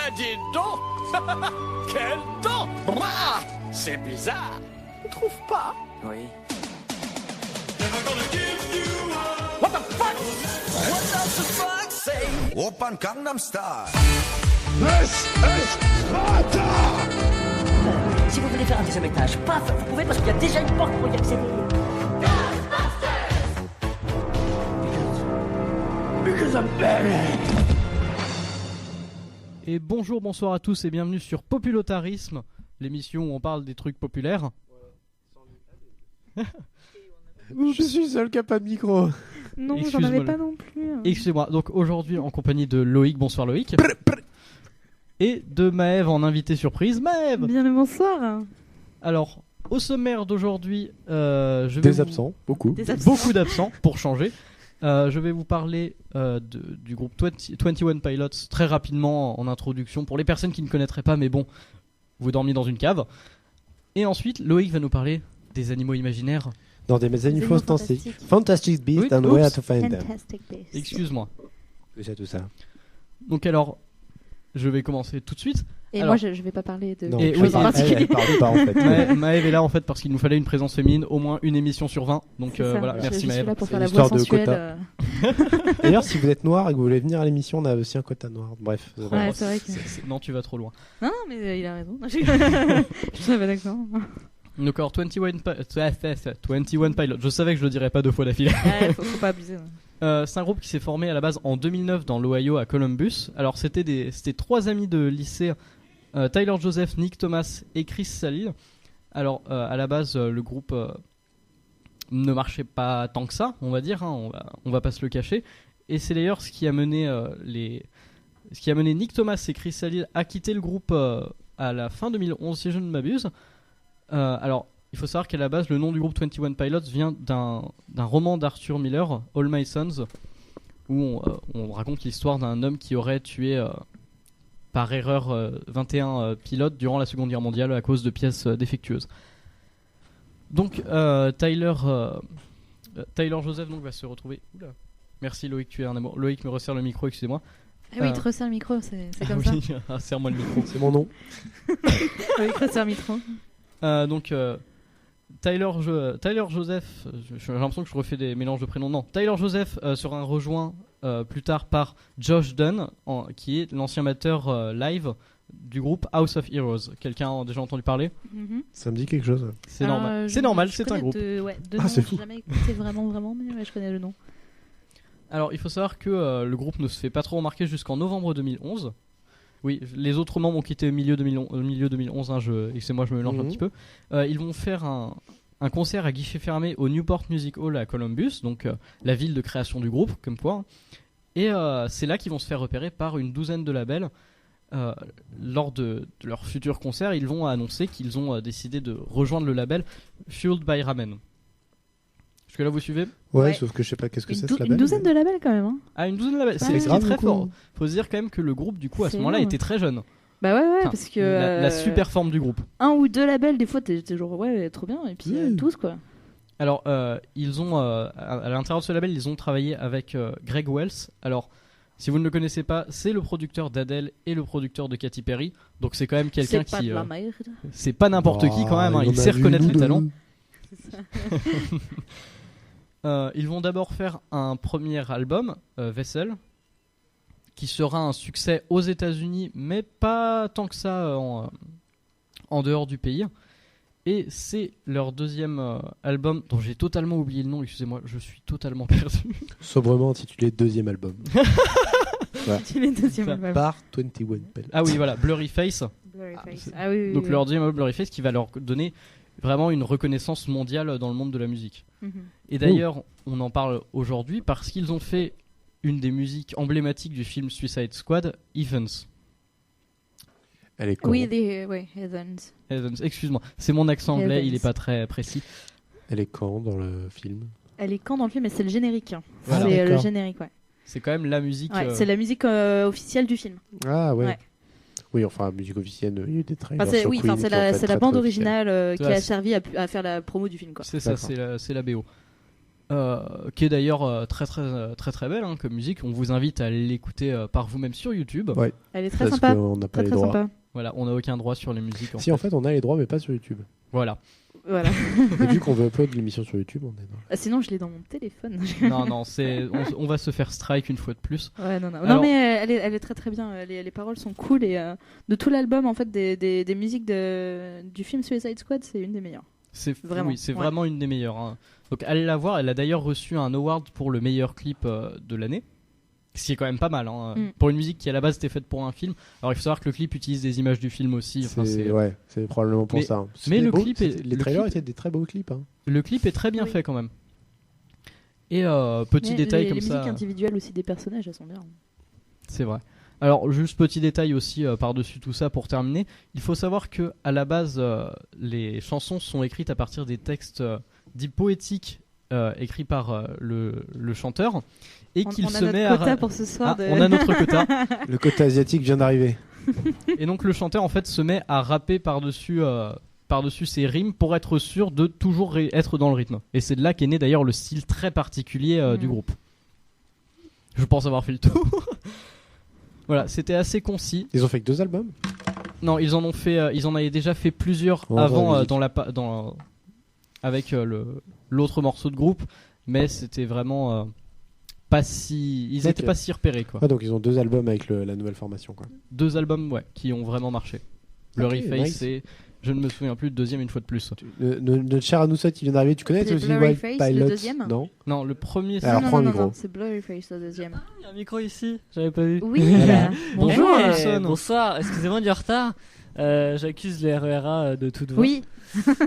Ben dis donc. Quel temps. Ouah, c'est bizarre. Tu trouves pas? Oui. What the fuck? What does the fuck say? Open Gangnam Style. This is Sparta! Si vous voulez faire un deuxième étage, paf, vous pouvez parce qu'il y a déjà une porte pour y accéder. Because I'm bad. Et bonjour, bonsoir à tous et bienvenue sur Populatarisme, l'émission où on parle des trucs populaires. Je suis seul qui a pas de micro. Non, j'en Excuse-moi, avais pas non plus. Excusez-moi, donc aujourd'hui en compagnie de Loïc, bonsoir Loïc. Et de Maëv en invité surprise. Maëv! Bien le bonsoir. Alors, au sommaire d'aujourd'hui, je vais Des vous- absents, beaucoup. Des absents. Beaucoup d'absents pour changer. Je vais vous parler du groupe 21 Pilots très rapidement en introduction pour les personnes qui ne connaîtraient pas, mais bon, vous dormiez dans une cave. Et ensuite, Loïc va nous parler des animaux imaginaires. Dans des Des animaux animaux fantastiques. fantastiques. Fantastic Beasts Oui, and oups. Where to Find Them. Fantastic Beasts. Excuse-moi. C'est tout ça. Donc alors, je vais commencer tout de suite. Et Alors- moi, je vais pas parler de Non, Et je oui, parle- en particulier. elle parle pas en fait. Maëv est là en fait parce qu'il nous fallait une présence féminine, au moins une émission sur 20. Donc C'est ça. voilà, Je merci suis Maëv. là pour C'est faire la une voix histoire de sensuelle. quota. D'ailleurs, si vous êtes noir et que vous voulez venir à l'émission, on a aussi un quota noir. Bref. Ouais, c'est vrai que. Non, tu vas trop loin. Non, non, mais il a raison. Je suis pas d'accord. Donc alors, 21 Pilots, je savais que je le dirais pas deux fois d'affilée. Ouais, faut pas abuser. C'est un groupe qui s'est formé à la base en 2009 dans l'Ohio à Columbus. Alors c'était trois amis de lycée, Tyler Joseph, Nick Thomas et Chris Salil. Alors à la base le groupe ne marchait pas tant que ça, on va dire, hein, on va pas se le cacher. Et c'est d'ailleurs ce qui a mené Nick Thomas et Chris Salil à quitter le groupe à la fin 2011 si je ne m'abuse. Alors il faut savoir qu'à la base, le nom du groupe 21 Pilots vient d'un roman d'Arthur Miller, All My Sons, où on raconte l'histoire d'un homme qui aurait tué par erreur 21 pilotes durant la Seconde Guerre mondiale à cause de pièces défectueuses. Donc Tyler Joseph donc, va se retrouver... Oula. Merci Loïc, tu es un amour. Loïc me resserre le micro, excusez-moi. Ah oui, il te resserre le micro, c'est comme oui, serre-moi le micro. C'est mon nom. ça. Oui, il te resserre le micro. Donc Tyler Joseph, j'ai l'impression que je refais des mélanges de prénoms. Non, Tyler Joseph sera rejoint plus tard par Josh Dunn, qui est l'ancien batteur live du groupe House of Heroes. Quelqu'un a déjà entendu parler? Mhm. Ça me dit quelque chose. C'est normal. C'est normal, je c'est un connais groupe. Ouais, de Ah, nom, c'est j'ai fou. jamais écouté vraiment, mais ouais, je connais le nom. Alors, il faut savoir que le groupe ne se fait pas trop remarquer jusqu'en novembre 2011. Oui, les autres membres ont quitté au milieu 2011, hein, excusez-moi, je me mélange un petit peu. Ils vont faire un concert à guichet fermé au Newport Music Hall à Columbus, donc la ville de création du groupe, comme quoi. Hein. Et c'est là qu'ils vont se faire repérer par une douzaine de labels. Lors de leur futur concert, ils vont annoncer qu'ils ont décidé de rejoindre le label Fueled by Ramen. Jusque là, vous suivez? Ouais, Ouais. sauf que je sais pas qu'est-ce que c'est ce Une label. douzaine de labels quand même. Hein. Ah, une douzaine de labels, Ouais, c'est grave, très beaucoup. fort. Faut se dire quand même que le groupe, du coup, à ce C'est moment-là, énorme. était très jeune. Bah ouais, Enfin, parce que. la super forme du groupe. Un ou deux labels, des fois, t'es genre, ouais, trop bien, et puis tous quoi. Alors, ils ont à l'intérieur de ce label, ils ont travaillé avec Greg Wells. Alors, si vous ne le connaissez pas, c'est le producteur d'Adele et le producteur de Katy Perry. Donc, c'est quand même quelqu'un C'est pas qui. de la merde. C'est pas n'importe qui quand même. Hein, Ah, il sait reconnaître les talents. C'est ça. Ils vont d'abord faire un premier album, Vessel, qui sera un succès aux États-Unis, mais pas tant que ça en dehors du pays. Et c'est leur deuxième album, dont j'ai totalement oublié le nom, excusez-moi, je suis totalement perdu. Sobrement intitulé deuxième album. Tu les deuxième Ça album. Par 21 Pilots. Ah oui, voilà, Blurry Face. Blurry Face. c'est- Ah oui, oui, Donc oui. leur deuxième album, Blurry Face, qui va leur donner vraiment une reconnaissance mondiale dans le monde de la musique. Mhm. Et d'ailleurs, on en parle aujourd'hui parce qu'ils ont fait une des musiques emblématiques du film Suicide Squad, Evans. Elle est con. Oui, ouais, Heathens. Excuse-moi, c'est mon accent anglais, Evans. il est pas très précis. Elle est quand dans le film? Elle est quand dans le film? Mais c'est le générique. Hein. Voilà. C'est le D'accord. générique, ouais. C'est quand même la musique. Ouais, c'est la musique officielle du film. Ah ouais. Ouais. Oui, enfin, musique officielle, il y a eu des trailers. Enfin, c'est, sur oui, Queen enfin, c'est qui ont la, fait c'est la très, bande très originale qui Ouais, a c'est- servi à faire la promo du film, quoi. C'est ça, D'accord. c'est la BO. qui est d'ailleurs très belle hein, comme musique. On vous invite à l'écouter par vous-même sur YouTube. Ouais. Elle est très Parce sympa. qu'on n'a pas Très les très droits. sympa. Voilà, on n'a aucun droit sur les musiques. Si en fait on a les droits mais pas sur YouTube. Voilà. Voilà. Et vu qu'on veut upload l'émission sur YouTube, on est dans... Ah, sinon, je l'ai dans mon téléphone. non, on va se faire strike une fois de plus. Ouais, non. Alors- Non, mais elle est très très bien. Les paroles sont cool et de tout l'album, en fait, des musiques du film Suicide Squad, c'est une des meilleures. Vraiment, Oui, c'est ouais. vraiment une des meilleures. Hein. Donc allez la voir. Elle a d'ailleurs reçu un award pour le meilleur clip de l'année. Ce qui est quand même pas mal hein. Pour une musique qui à la base était faite pour un film. Alors il faut savoir que le clip utilise des images du film aussi. Enfin, Ouais, c'est probablement pour Mais- ça. mais C'était le beau, clip c'était- est- les le trailers clip- étaient des très beaux clips. Hein. Le clip est très bien Oui. fait quand même. Et petit Mais détail comme les ça. musiques individuelles aussi des personnages, elles sont bien. C'est vrai. Alors juste petit détail aussi par-dessus tout ça pour terminer, il faut savoir que à la base les chansons sont écrites à partir des textes dits poétiques écrits par le chanteur et qu'il On a se notre met à quota pour ce soir. Ah, on a notre quota Le quota asiatique vient d'arriver. et donc le chanteur en fait se met à rapper par-dessus ses rimes pour être sûr de toujours être dans le rythme. Et c'est de là qu'est né d'ailleurs le style très particulier du groupe. Je pense avoir fait le tour. Voilà, c'était assez concis. Ils ont fait que 2 albums. Non, ils en avaient déjà fait plusieurs Oh, avant dans la avec l'autre morceau de groupe, mais c'était vraiment pas si, ils étaient Ok. pas si repérés quoi. Ah, donc ils ont 2 albums avec la nouvelle formation quoi. 2 albums ouais, qui ont vraiment marché. Blurry Ok, Face nice. et je ne me souviens plus de deuxième une fois de plus. Notre cher Anoussat il vient d'arriver. Tu connais C'est aussi Blurry Wild Face, Pilot? le deuxième Non. Non, le premier. c'est- Alors, prends un micro. non, c'est Blurryface le deuxième. Il y a un micro ici, j'avais pas vu. Oui. Voilà. Bonjour, Eh, Alison. bonsoir, excusez-moi du retard. J'accuse les RERA de toute voix. Oui.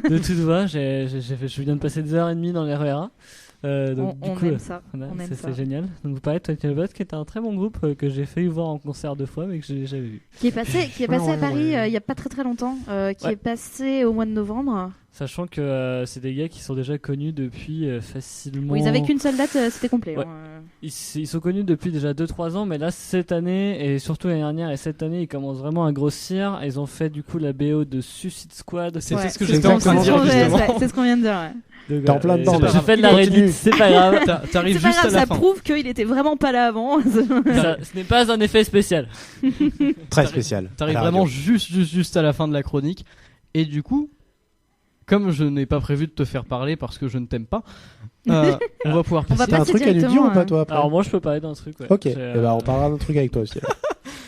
De toute voix, je viens de passer 2h30 dans les RERA. Donc, du On coup, aime ça. voilà, On aime ça. c'est génial. Donc vous parlez de Tokyo Bot qui était un très bon groupe que j'ai failli voir en concert 2 fois mais que j'ai jamais vu. Qui est passé à Paris il y a pas très très longtemps. Qui Ouais. est passé au mois de novembre. Sachant que c'est des gars qui sont déjà connus depuis facilement... Où ils avaient qu'une seule date, c'était complet. Ouais. hein. Ils sont connus depuis déjà 2-3 ans, mais là cette année, et surtout l'année dernière et cette année, ils commencent vraiment à grossir. Ils ont fait du coup la BO de Suicide Squad. C'était Ouais, ce que c'est j'étais en train de c'est dire ce qu'on- justement. C'est ce qu'on vient de dire. Ouais. Donc, T'es en plein dedans, j'ai là. j'ai fait de la Continue. Reddit, c'est pas grave. T'arrives C'est pas juste grave, à la ça fin. prouve qu'il était vraiment pas là avant. Ce n'est pas un effet spécial. Très spécial. T'arrives À la vraiment radio. juste à la fin de la chronique. Et du coup, comme je n'ai pas prévu de te faire parler parce que je ne t'aime pas, on va pouvoir On va passer. T'as un passer truc à nous dire directement, ou pas toi après Alors moi je peux parler d'un truc. Ouais. Ok. J'ai, Et bah on parlera d'un truc avec toi aussi.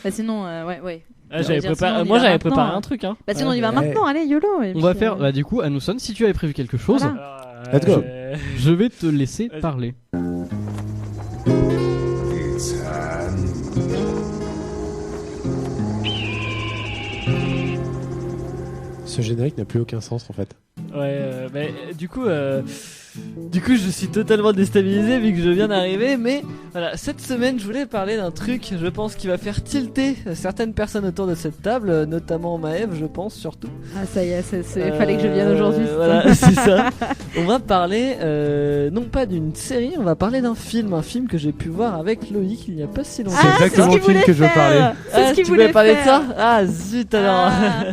Bah, sinon, ouais. Ah, j'avais Sinon, préparé... on y Moi va j'avais maintenant, préparé hein. un truc. Hein. Bah sinon on y va Ouais. maintenant, allez YOLO. et On va puis, faire, bah du coup, Anouson, si tu avais prévu quelque chose, Voilà. Let's go. je vais te laisser Vas-y. parler. Ce générique n'a plus aucun sens en fait. Ouais, mais du coup, je suis totalement déstabilisé vu que je viens d'arriver. Mais voilà, cette semaine, je voulais parler d'un truc, je pense, qui va faire tilter certaines personnes autour de cette table, notamment Maëv, je pense, surtout. Ah ça y est, fallait que je vienne aujourd'hui. c'est ça. Voilà, c'est ça. On va parler, non pas d'une série, on va parler d'un film. Un film que j'ai pu voir avec Loïc il n'y a pas si longtemps. Ah, exactement c'est le ce qu'il film que je veux voulait faire. parler. C'est ce qu'il tu voulait voulais parler de faire. ça? Ah zut alors. Ah.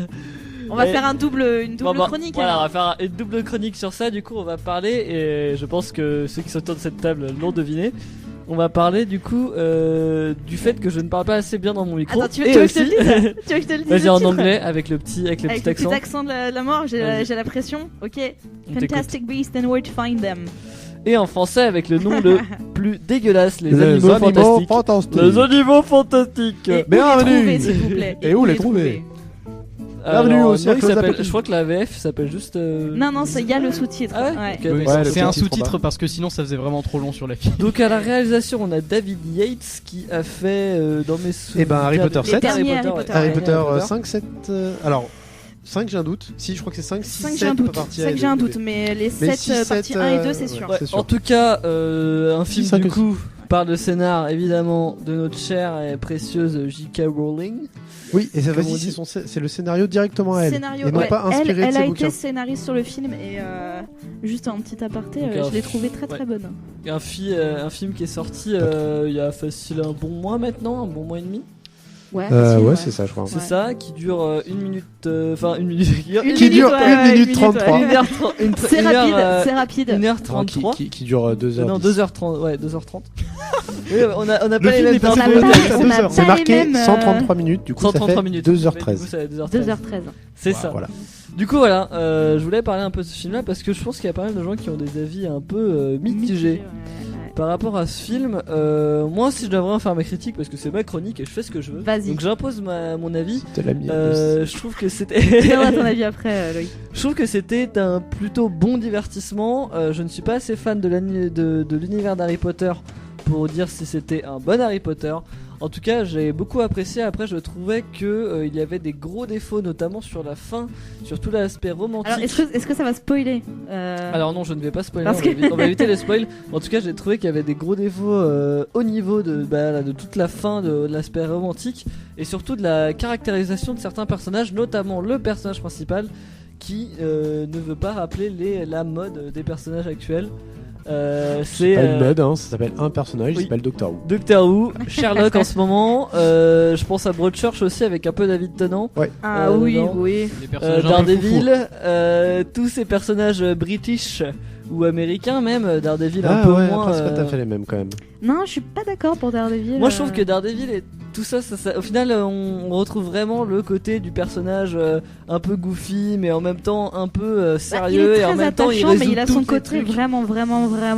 On va Et- faire une double Bon, bah, chronique. Voilà, on alors. va faire une double chronique sur ça. Du coup, on va parler, et je pense que ceux qui sont autour de cette table l'ont deviné. On va parler du coup du fait que je ne parle pas assez bien dans mon micro. Attends, tu veux et que je te aussi, le dise Tu veux que je te le dise vas-y le en titre anglais avec le petit Avec le accent. petit accent de la mort, j'ai Vas-y. la pression. Ok. On t'écoute. Fantastic Beasts and Where to Find Them. Et en français avec le nom le plus dégueulasse, les Les animaux fantastiques. fantastiques. Les animaux fantastiques. Et Bienvenue. où les trouver, s'il vous plaît. Et où les trouver Bienvenue Alors, au non, cirque il s'appelle- Zappétine. je crois que la VF s'appelle juste. Non, il y a le sous-titre. Ah ouais, Ouais. Ok, Oui, d'accord. Ouais, le c'est un sous-titre, sous-titre bah. parce que sinon ça faisait vraiment trop long sur la fiche. Donc à la réalisation, on a David Yates qui a fait dans mes souvenirs. Eh ben, Harry Potter Les 7. derniers Harry Potter. Harry Ouais. Potter 5, 7. Alors 5 j'ai un doute. Si je crois que c'est 5, 6, 5 7 j'ai un doute. partie 5 j'ai un doute, mais les 7 6, parties 7, 1 et 2 c'est sûr. ouais. c'est sûr. En tout cas, un film ça du que- coup par le scénar évidemment de notre chère et précieuse J.K. Rowling. Oui, et ça Comme vas-y, on dit. c'est le scénario directement à elle. Scénario, et non ouais. pas inspiré elle de a ses été bouquins. scénariste sur le film et juste un petit aparté, Donc, je l'ai trouvé très très ouais. bonne. Un film qui est sorti il y a facile un bon mois maintenant, un bon mois et demi. Ouais, Ouais, c'est ça, je crois. C'est ça, qui dure 1 minute. Enfin, 1 minute. Qui dure 1 minute 33. C'est rapide, c'est rapide. 1h33. Qui dure 2h. Non, 2h30. Ouais, 2h30. Oui, on a Le pas les film mêmes est passé temps. de 2 à on a 2 heures. pas C'est les marqué mêmes, 133 minutes, du coup ça 133 fait minutes. 2h13. 2h13. C'est ça. Voilà. Du coup, voilà, je voulais parler un peu de ce film-là parce que je pense qu'il y a pas mal de gens qui ont des avis un peu mitigés par rapport à ce film. Moi, si je dois vraiment faire ma critique, parce que c'est ma chronique et je fais ce que je veux, Vas-y. donc j'impose mon avis. C'était la mienne. Je trouve que c'était. Tu donneras ton avis après, Loïc. Je trouve que c'était un plutôt bon divertissement. Je ne suis pas assez fan de l'univers d'Harry Potter pour dire si c'était un bon Harry Potter. En tout cas, j'ai beaucoup apprécié. Après, je trouvais que il y avait des gros défauts, notamment sur la fin, sur tout l'aspect romantique. Alors, est-ce que ça va spoiler Alors non, je ne vais pas spoiler. Parce On va éviter les spoils. En tout cas, j'ai trouvé qu'il y avait des gros défauts au niveau de toute la fin de l'aspect romantique et surtout de la caractérisation de certains personnages, notamment le personnage principal qui ne veut pas rappeler la mode des personnages actuels. C'est pas une mode, hein, ça s'appelle un personnage, il s'appelle Doctor Who. Doctor Who, Sherlock en ce moment. Je pense à Broadchurch aussi avec un peu David Tennant. Ouais. Oui. Les personnages un peu Daredevil, tous ces personnages british ou américains même. Daredevil un peu ouais, moins. après, c'est pas tout à fait les mêmes quand même. Non, je suis pas d'accord pour Daredevil. Moi je trouve que Daredevil et tout ça, au final on retrouve vraiment le côté du personnage un peu goofy mais en même temps un peu sérieux il est et en très même temps attachant, il résout mais il a tous son les côté trucs. vraiment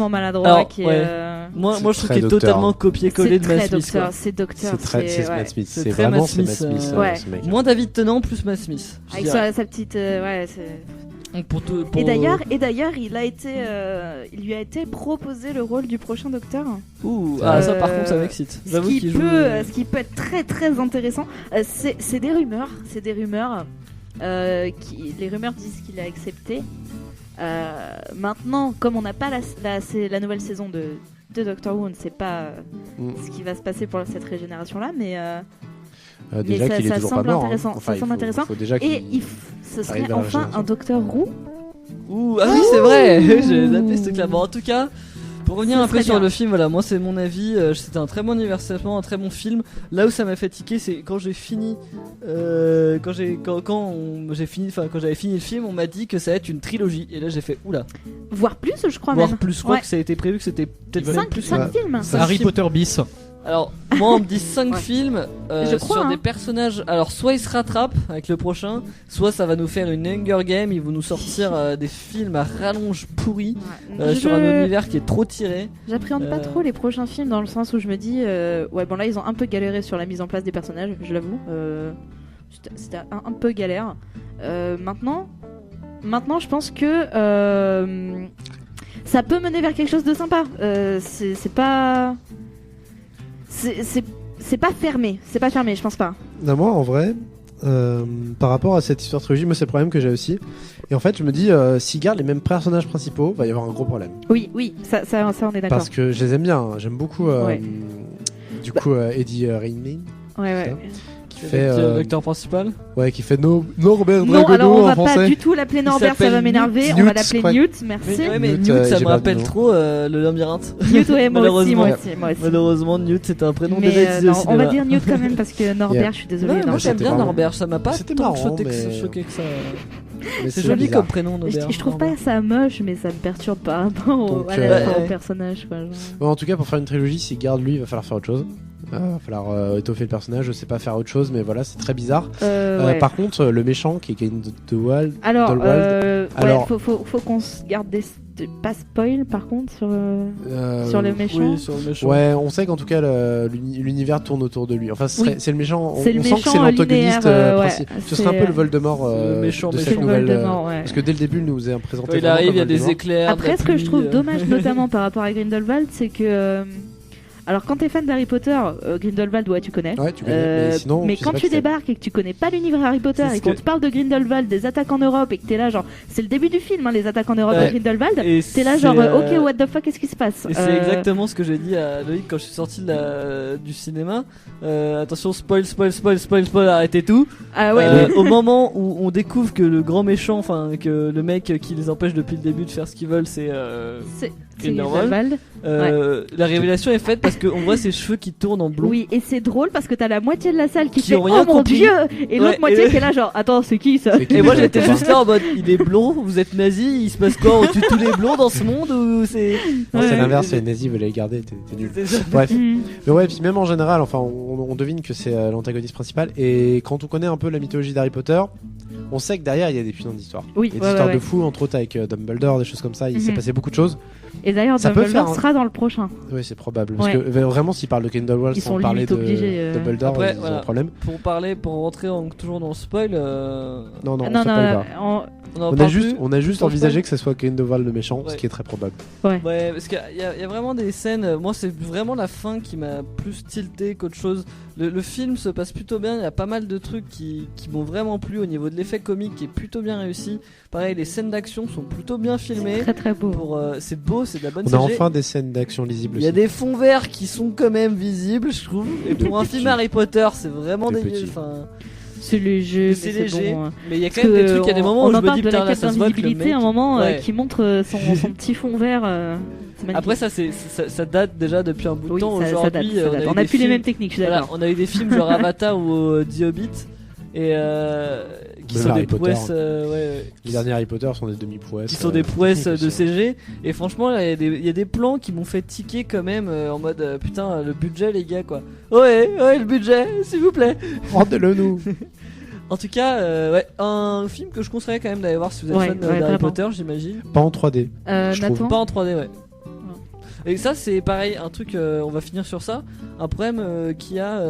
maladroit. Alors, qui ouais. est, Moi je trouve très qu'il est Docteur. totalement copié-collé de Matt Smith. Quoi. C'est Docteur. C'est Matt Smith, C'est c'est très vraiment Matt c'est Matt Smith, Smith, ouais. ce mec. Moins David Tennant plus Matt Smith. je Avec dirais. sa petite. Ouais, c'est. Donc pour Et d'ailleurs, il lui a été proposé le rôle du prochain Docteur. Ça par contre ça m'excite. Ce J'avoue qui qu'il joue. peut être très très intéressant. C'est des rumeurs. Les rumeurs disent qu'il a accepté. Maintenant, comme on n'a pas la nouvelle saison de Doctor Who, on ne sait pas ce qui va se passer pour cette régénération-là, mais Déjà qu'il est ça toujours semble pas mort. intéressant. Enfin, Ça semble intéressant. faut déjà Et qu'il ce serait arrive à la enfin régénération. un Docteur Who. Ah oui c'est vrai. J'ai zappé ce truc-là. Bon en tout cas. Pour revenir Ce un peu serait sur bien. le film, voilà, moi c'est mon avis. C'était un très bon divertissement, un très bon film. Là où ça m'a fait tiquer, c'est quand j'ai fini, quand j'avais fini le film, on m'a dit que ça allait être une trilogie. Et là j'ai fait oula, Voire plus, je crois voire même. plus. Je crois Ouais. que ça a été prévu que c'était peut-être même 5 plus. films. Harry Potter bis. Alors moi on me dit 5 Ouais. films Je crois, sur hein. des personnages. Alors soit ils se rattrapent avec le prochain, soit ça va nous faire une Hunger Game. Ils vont nous sortir des films à rallonge pourris sur un univers qui est trop tiré. J'appréhende pas trop les prochains films dans le sens où je me dis ouais bon là ils ont un peu galéré sur la mise en place des personnages, je l'avoue. C'était un peu galère. Maintenant je pense que ça peut mener vers quelque chose de sympa. C'est pas fermé, je pense pas. Non, moi, en vrai, par rapport à cette histoire de trilogie, moi, c'est le problème que j'ai aussi. Et en fait, je me dis, s'ils gardent les mêmes personnages principaux, va y avoir un gros problème. Oui, ça on est d'accord. Parce que je les aime bien. Hein. J'aime beaucoup, Ouais. du coup, Eddie Redmayne, Ouais. qui fait, L'acteur principal. qui fait Norbert Non, alors Dragono on en va pas français. du tout l'appeler Norbert, ça s'appelle va m'énerver. Newt. On va l'appeler Newt, Newt, merci. Mais Newt, Newt, ça j'ai me pas rappelle de nom. trop le labyrinthe. Newt, ouais, moi aussi. Malheureusement. Malheureusement, Newt c'est un prénom déjà Mais utilisé au non, on cinéma. va dire Newt quand même parce que Norbert, Yeah. je suis désolée. Ouais, non. moi j'aime c'était bien marrant. Norbert, ça m'a pas C'était tant marrant, choqué que mais- ça. Mais C'est joli bizarre. comme prénom Norbert. Je trouve pas ça moche, mais ça me perturbe par rapport Donc, au personnage. Quoi, genre. Bon, en tout cas, pour faire une trilogie, s'ils gardent lui, il va falloir faire autre chose. Il va falloir étoffer le personnage. Je sais pas faire autre chose, mais voilà, c'est très bizarre. Ouais. Par contre, le méchant qui est Kane de Wald. Alors, Dolwald. Alors- faut qu'on se garde pas spoil par contre sur le méchant. Oui, sur le méchant. Ouais, on sait qu'en tout cas l'univers tourne autour de lui. Enfin, Oui. c'est le méchant. On C'est le sent que méchant c'est l'antagoniste linéaire, ouais. principal. Ce C'est, serait un peu le Voldemort le méchant, de méchant. cette C'est le nouvelle. Voldemort, ouais. Parce que dès le début, il nous a présenté. Quand il vraiment arrive, il y a comme des Voldemort. éclairs. Après, de la ce que je trouve pluie, dommage, notamment par rapport à Grindelwald, c'est que. Alors, quand t'es fan d'Harry Potter, Grindelwald, ouais, tu connais. Ouais, tu connais. Mais sinon, mais sais quand pas tu qui c'est. débarques et que tu connais pas l'univers Harry Potter C'est et ce qu'on que- te parle de Grindelwald, des attaques en Europe et que t'es là, genre, c'est le début du film, hein, les attaques en Europe Ouais. de Grindelwald. Et T'es là, genre, c'est, ok, what the fuck, qu'est-ce qui se passe Et c'est exactement ce que j'ai dit à Loïc quand je suis sorti du cinéma. Attention, spoil, arrêtez tout. Ah ouais, Au moment où on découvre que le grand méchant, enfin que le mec qui les empêche depuis le début de faire ce qu'ils veulent, c'est c'est Grindelwald. La révélation est faite parce qu'on voit ses cheveux qui tournent en blond. Oui, et c'est drôle parce que t'as la moitié de la salle qui Qui fait ont rien oh mon compris. dieu et l'autre Ouais, moitié et- qui est là genre attends c'est qui ça Et moi j'étais juste là en mode il est blond, vous êtes nazi, il se passe quoi, on tue tous les blonds dans ce monde ou c'est. Non, c'est Ouais. l'inverse, les nazis veulent les garder, t'es nul. C'est ça. Bref. Mm. Mais ouais, puis même en général, enfin, on devine que c'est l'antagoniste principal. Et quand on connaît un peu la mythologie d'Harry Potter, on sait que derrière il y a des putains d'histoires. Oui, Il y a des ouais, histoires ouais, de ouais. fou, entre autres avec Dumbledore, des choses comme ça. Il s'est Mhm. passé beaucoup de choses. Et d'ailleurs Ça peut Dumbledore faire, sera dans le prochain. Oui, c'est probable. Parce Ouais. que vraiment, s'ils parlent de Grindelwald Ils sans sont parler limite de obligés, Dumbledore, Après, ils ont voilà. un problème. Pour rentrer toujours dans le spoil, Non, non, non ça peut pas. on en On a parle juste, plus. on a juste Sans envisagé spoil. que ce soit Grindelwald le méchant, ce Ouais. qui est très probable. Ouais, parce qu'il y a vraiment des scènes. Moi, c'est vraiment la fin qui m'a plus tilté qu'autre chose. Le film se passe plutôt bien. Il y a pas mal de trucs qui m'ont vraiment plu au niveau de l'effet comique qui est plutôt bien réussi. Pareil, les scènes d'action sont plutôt bien filmées. Très très beau. C'est beau, c'est de la bonne On a CG. enfin des scènes d'action lisibles Il y a aussi. des fonds verts qui sont quand même visibles, je trouve. Et pour un film Harry Potter, c'est vraiment De dégueu. petits. Enfin, C'est léger, mais c'est c'est léger. bon, hein. Mais il y a quand Parce même des que trucs. Il y a des moments on où je en me parle dis de la putain là, quête ça se voit que le d'invisibilité mec. à un moment Ouais. qui montre son petit fond vert. C'est magnifique. Après ça date déjà depuis un bout de oui, temps. ça date, Aujourd'hui, ça date. a eu On des a plus les films- mêmes techniques, je suis Voilà, d'accord. on a eu des films genre Avatar ou The Hobbit et qui Même sont Harry des Potter. prouesses, ouais, Les derniers Harry Potter sont des demi-prouesses. qui sont des prouesses techniques de aussi. CG. Et franchement, là, il y a des plans qui m'ont fait tiquer quand même en mode putain le budget les gars quoi. Ouais le budget s'il vous plaît. Rendez-le nous. En tout cas, ouais, un film que je conseillerais quand même d'aller voir si vous êtes Ouais, fan ouais, d'Harry vraiment. Potter, j'imagine. Pas en 3D. je trouve Nathan Pas en 3D, ouais. Et ça, c'est pareil, un truc, on va finir sur ça. Un problème qu'il y a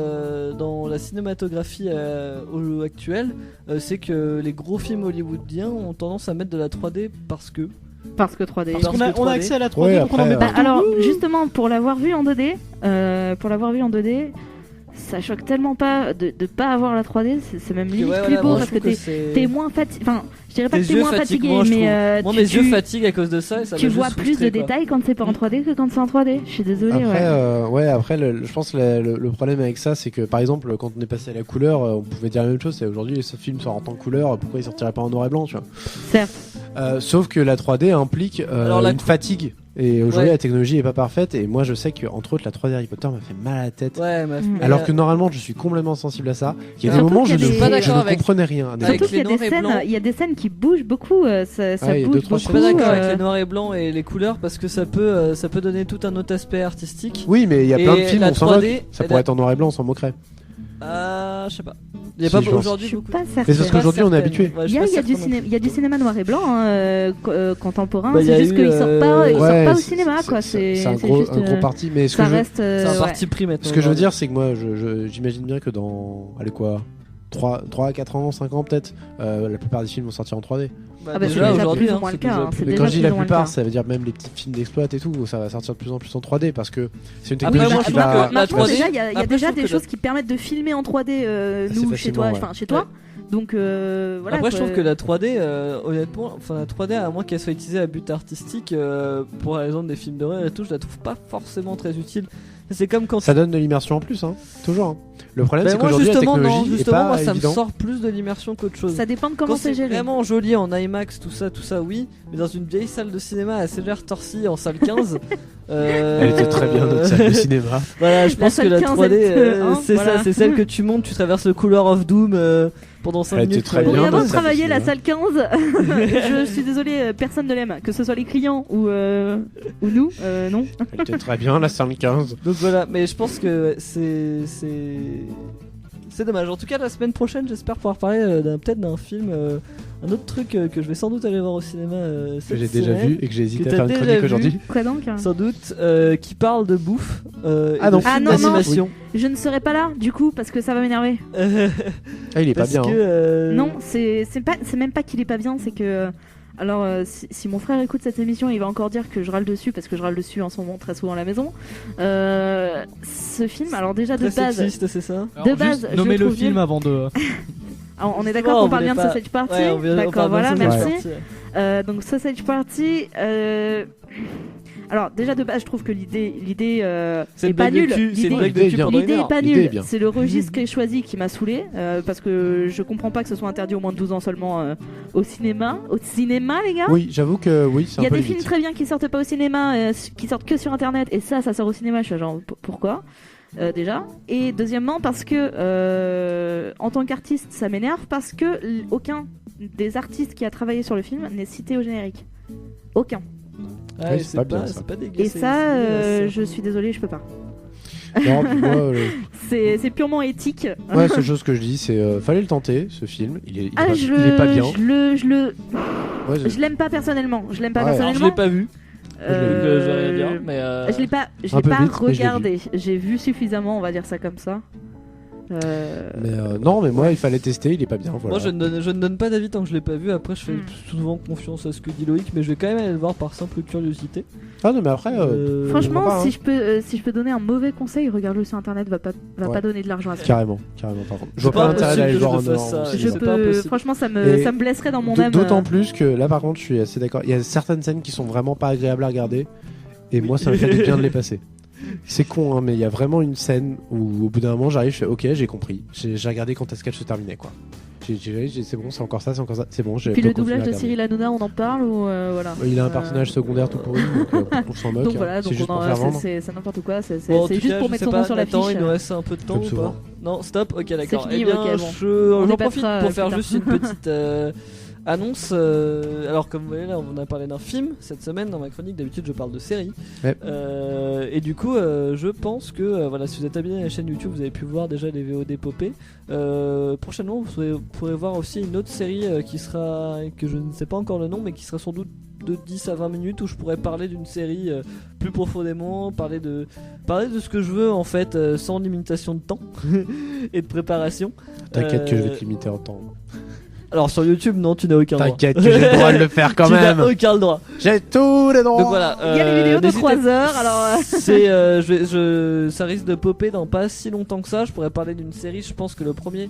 dans la cinématographie actuelle, c'est que les gros films hollywoodiens ont tendance à mettre de la 3D parce que. Parce que 3D. Parce On a, que on a 3D. accès à la 3D, Ouais, donc on en après, met Bah, partout. alors justement pour l'avoir vu en 2D, ça choque tellement pas de pas avoir la 3D, c'est même limite Ouais, plus voilà, beau moi, parce je que trouve t'es c'est- moins fatigué. Enfin, je dirais pas Tes que t'es yeux moins fatiguent fatigué, moins, je mais Moi, tu- mes yeux tu- fatiguent à cause de ça. Et ça tu m'a vois juste plus frustré, de quoi. détails quand c'est pas en 3D que quand c'est en 3D. Je suis désolée. Après, Ouais. après je pense que le problème avec ça, c'est que par exemple, quand on est passé à la couleur, on pouvait dire la même chose. C'est aujourd'hui, ce film sort en couleur, pourquoi il sortirait pas en noir et blanc, tu vois. Certes. Sauf que la 3D implique Alors, la une fatigue. Et aujourd'hui, Ouais. la technologie est pas parfaite. Et moi, je sais que entre autres, la 3D Harry Potter m'a fait mal à la tête. Ouais, mais Alors que normalement, je suis complètement sensible à ça. Il y a des Surtout moments, qu'il y a je des- ne, Pas je d'accord ne avec- comprenais rien. avec Surtout qu'il y a les des noirs et scènes, blancs. il y a des scènes qui bougent beaucoup. Ça Ah, il y a bouge deux, trois beaucoup. Je suis pas d'accord avec euh, les noirs et blancs et les couleurs parce que ça peut donner tout un autre aspect artistique. Oui, mais il y a plein de Et films, la on s'en 3D, moque. Ça elle pourrait a- être en noir et blanc, on s'en moquerait. Je sais pas. Il y a Si, pas je pense. Je aujourd'hui suis beaucoup. pas Mais c'est parce certaine. qu'aujourd'hui, on est certaine. habitué. Ouais, je Il suis y pas a du certain non cinéma, il y a du cinéma noir et blanc contemporain. Bah, il y c'est a juste eu, qu'il sort pas, il Ouais, sort pas au c'est- cinéma quoi. C'est un gros parti. Mais ce que ça je, reste. plus. C'est un ouais. parti pris maintenant. ce que je veux dire, c'est que moi, j'imagine bien que dans, allez quoi, 3 à 4 ans, 5 ans peut-être, la plupart des films vont sortir en 3D. Bah, Ah bah, déjà c'est déjà aujourd'hui, plus ou hein, moins le c'est cas, déjà hein, plus- c'est Mais déjà quand je dis plus la ou moins le plupart, cas. ça veut dire même les petits films d'exploit et tout, ça va sortir de plus en plus en 3D parce que c'est une Après, technologie moi, qui je trouve va. que la Maintenant 3D, déjà, il y a après, déjà je trouve des que choses la- qui permettent de filmer en 3D nous Assez chez toi, facilement, enfin ouais. chez toi. Donc voilà. Après, je quoi. trouve que la 3D, honnêtement, enfin la 3D, à moins qu'elle soit utilisée à but artistique, pour la exemple des films d'horreur et tout, je la trouve pas forcément très utile. C'est comme quand. Ça donne de l'immersion en plus, hein. Toujours. Hein. Le problème, Bah, c'est moi, qu'aujourd'hui, la justement, non, technologie est justement, pas moi, ça me évidente. sort plus de l'immersion qu'autre chose. Ça dépend de comment Quand c'est c'est géré. vraiment joli en IMAX, tout ça, oui. Mais dans une vieille salle de cinéma à Cégère Torcy en salle 15. Elle était très bien, notre salle de cinéma. Voilà, je La pense que salle la 15, 3D, hein, c'est voilà. ça, c'est celle que tu montes, tu traverses le couloir of Doom pendant 5 Elle était minutes. très pour bien, aller Pour voir. notre avoir salle de travaillé la cinéma. salle 15, je suis désolée, personne ne l'aime, que ce soit les clients ou nous, non. Elle était très bien, la salle 15. Donc voilà, mais je pense que c'est dommage. En tout cas, la semaine prochaine, j'espère pouvoir parler peut-être d'un film, un autre truc que je vais sans doute aller voir au cinéma. Que cette j'ai déjà semaine, vu et que j'ai hésité que à t'as faire une déjà chronique vu. aujourd'hui. Quoi donc sans doute, qui parle de bouffe Ah et non. de Ah films non, non. d'animation. Je ne serai pas là, du coup, parce que ça va m'énerver. Ah, il est pas Parce bien. que, hein. Non, c'est même pas qu'il est pas bien, c'est que. Alors, si mon frère écoute cette émission, il va encore dire que je râle dessus, parce que je râle dessus en ce moment très souvent à la maison. Ce film, alors déjà de très base. sexiste, c'est ça Alors, juste base, je nommer le le trouve film nul. avant de. Alors, on est Oh, d'accord qu'on on parle bien de voulait pas- Sausage Party. Ouais, on D'accord, parle voilà, bien de Sausage merci. Party. Donc Sausage Party. Alors déjà de base, je trouve que l'idée C'est est une pas blague de nulle. cul, c'est une L'idée blague de l'idée cul est pendant bien. une l'idée est heure. pas L'idée est nulle. bien. C'est le registre qui est choisi qui m'a saoulé parce que je comprends pas que ce soit interdit au moins de 12 ans seulement au cinéma. Au cinéma, les gars. Oui, j'avoue que oui, c'est Il y un a peu des limite. films très bien qui sortent pas au cinéma, qui sortent que sur internet, et ça sort au cinéma. Je suis genre pourquoi déjà. Et deuxièmement parce que en tant qu'artiste, ça m'énerve parce que aucun des artistes qui a travaillé sur le film n'est cité au générique. Aucun. Ah, Ouais, et c'est pas bien, ça. c'est pas dégueu. Et c'est- ça, c'est- je suis désolée, je peux pas. Non, puis moi, C'est purement éthique. ouais, seule chose que je dis, c'est fallait le tenter, ce film. Il est pas bien. Ouais, Je l'aime pas personnellement. Je l'aime pas Ouais, Alors, je personnellement. l'ai pas vu. Euh, Je vais rien dire, mais. Je l'ai pas, je Un l'ai peu pas vite, mais je l'ai regardé. J'ai vu suffisamment, on va dire ça comme ça. Mais non, mais moi, il fallait tester, il est pas bien. Voilà. Moi, je ne donne pas d'avis tant que je l'ai pas vu. Après, je fais souvent confiance à ce que dit Loïc, mais je vais quand même aller le voir par simple curiosité. Ah non, mais après, Franchement, pas, hein. si je peux donner un mauvais conseil, regarde-le sur internet, va pas Ouais. donner de l'argent à ça. carrément, par contre. Je C'est vois pas pas l'intérêt d'aller le voir en impossible que je fasse Europe. ça. Je c'est pas peux, impossible. franchement, ça Et me blesserait dans mon âme. D'autant plus que là, par contre, je suis assez d'accord. Il y a certaines scènes qui sont vraiment pas agréables à regarder, et moi, ça me fait du bien de les passer. C'est con, hein, mais il y a vraiment une scène où, au bout d'un moment, j'arrive, je fais OK, j'ai compris. J'ai regardé quand est-ce qu'elle se terminait, quoi. C'est bon, c'est encore ça, c'est bon. Puis le doublage de Cyril Hanouna, on en parle ou voilà. Il a un personnage secondaire tout pourri, donc on s'en moque. Donc voilà, c'est donc juste pour faire vendre. c'est n'importe quoi, c'est Bon, en tout juste cas, pour je mettre sais son pas, nom sur Nathan, l'affiche. il nous reste un peu de temps Comme ou souvent. pas? Non, stop, ok, d'accord. fini, Eh bien, ok, bon. j'en On profite débattra pour plus faire tard. juste une petite annonce. Alors, comme vous voyez là, on a parlé d'un film cette semaine dans ma chronique. D'habitude, je parle de séries. Ouais. Et du coup, je pense que voilà, si vous êtes abonné à la chaîne YouTube, vous avez pu voir déjà les VOD popper. Prochainement, vous pourrez voir aussi une autre série qui sera, que je ne sais pas encore le nom, mais qui sera sans doute de 10 à 20 minutes où je pourrais parler d'une série plus profondément, parler de ce que je veux en fait, sans limitation de temps et de préparation. T'inquiète que je vais te limiter en temps. Alors sur YouTube, non, tu n'as aucun droit. T'inquiète que j'ai le droit de le faire quand Tu même. n'as aucun droit. J'ai tous les droits. Donc voilà. Il y a les vidéos de n'hésitez- 3 heures, alors. c'est, ça risque de popper dans pas si longtemps que ça. Je pourrais parler d'une série. Je pense que le premier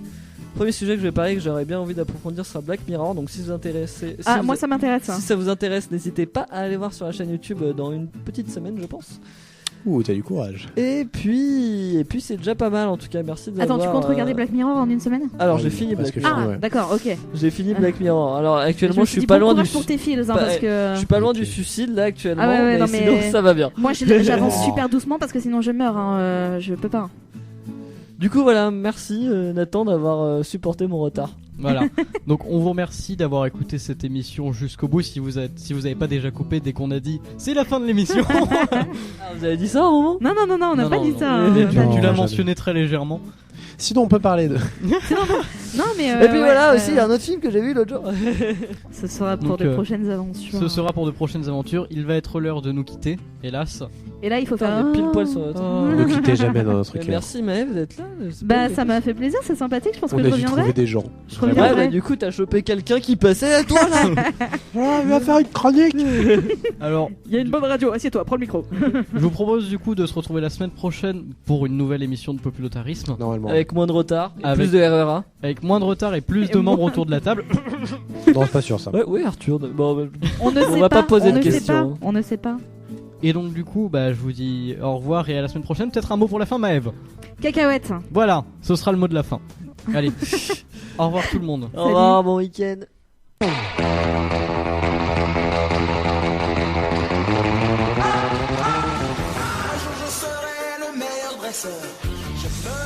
sujet que je vais parler, que j'aurais bien envie d'approfondir, sera Black Mirror. Donc si vous intéressez, Ah, moi ça m'intéresse. si ça vous intéresse, n'hésitez pas à aller voir sur la chaîne YouTube dans une petite semaine, je pense. Ouh, t'as du courage. Et puis c'est déjà pas mal en tout cas. Merci de Attends, tu l'avoir, comptes regarder Black Mirror en une semaine? Alors Ah j'ai oui, fini parce Black que Mirror. Ah, ouais. d'accord, ok. J'ai fini Black Mirror. Alors actuellement, me je suis dit pas bon loin du. courage pour tes filles, hein, Bah, parce que. Je suis pas loin Ok. du suicide là actuellement, Ah ouais, ouais, mais non, sinon mais- ça va bien. Moi j'avance super doucement parce que sinon je meurs, hein, je peux pas. Du coup voilà, merci Nathan d'avoir supporté mon retard. Voilà. Donc on vous remercie d'avoir écouté cette émission jusqu'au bout. Si vous avez pas déjà coupé dès qu'on a dit c'est la fin de l'émission. Ah, vous avez dit ça à un moment? Non, on n'a Non, pas non, dit non. ça. hein. Tu Non, l'as jamais. mentionné très légèrement. Sinon, on peut parler de. Non, mais. Et puis ouais, voilà aussi, il y a un autre film que j'ai vu l'autre jour. Ce sera pour Donc, de prochaines aventures. Ce sera pour de prochaines aventures. Il va être l'heure de nous quitter, hélas. Et là, il faut faire. Putain, on est pile poil sur le temps. Ne quittez jamais dans notre Mais cœur. merci Maëv d'être là. C'est Bah, pas ça m'a fait plaisir, c'est sympathique. Je pense On que a je dû reviendrai. trouver des gens. Je Ouais, reviendrai. bah du coup, t'as chopé quelqu'un qui passait à toi là. Ah, il va faire une chronique. Alors, Il y a une bonne radio, assieds-toi, prends le micro. je vous propose du coup de se retrouver la semaine prochaine pour une nouvelle émission de Populatarisme. Normalement. Avec moins de retard et Avec- plus de RERA. Avec moins de retard et plus Et de membres moins- autour de la table. Non, c'est pas sûr ça. Ouais, oui, Arthur. Bon, bah, On ne sait va pas poser on de ne sait questions. pas, On ne sait pas. Et donc du coup, bah, je vous dis au revoir et à la semaine prochaine. Peut-être un mot pour la fin, Maëv. Cacahuète. Voilà, ce sera le mot de la fin. Allez, au revoir tout le monde. au revoir, bon week-end. Un jour je serai le meilleur dresseur. Je ferai